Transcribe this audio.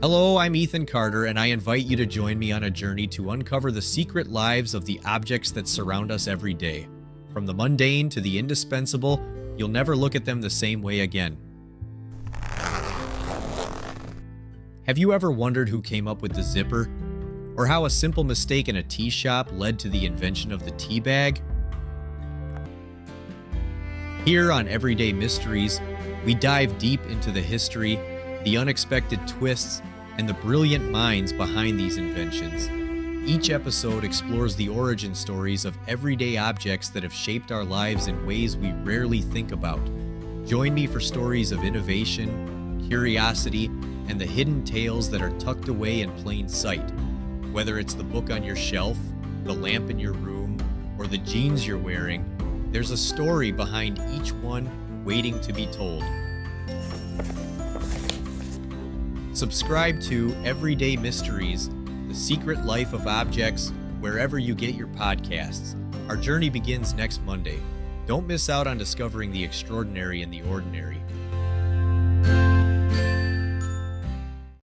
Hello, I'm Ethan Carter, and I invite you to join me on a journey to uncover the secret lives of the objects that surround us every day. From the mundane to the indispensable, you'll never look at them the same way again. Have you ever wondered who came up with the zipper? Or how a simple mistake in a tea shop led to the invention of the tea bag? Here on Everyday Mysteries, we dive deep into the history, the unexpected twists, and the brilliant minds behind these inventions. Each episode explores the origin stories of everyday objects that have shaped our lives in ways we rarely think about. Join me for stories of innovation, curiosity, and the hidden tales that are tucked away in plain sight. Whether it's the book on your shelf, the lamp in your room, or the jeans you're wearing, there's a story behind each one waiting to be told. Subscribe to Everyday Mysteries, The Secret Life of Objects, wherever you get your podcasts. Our journey begins next Monday. Don't miss out on discovering the extraordinary in the ordinary.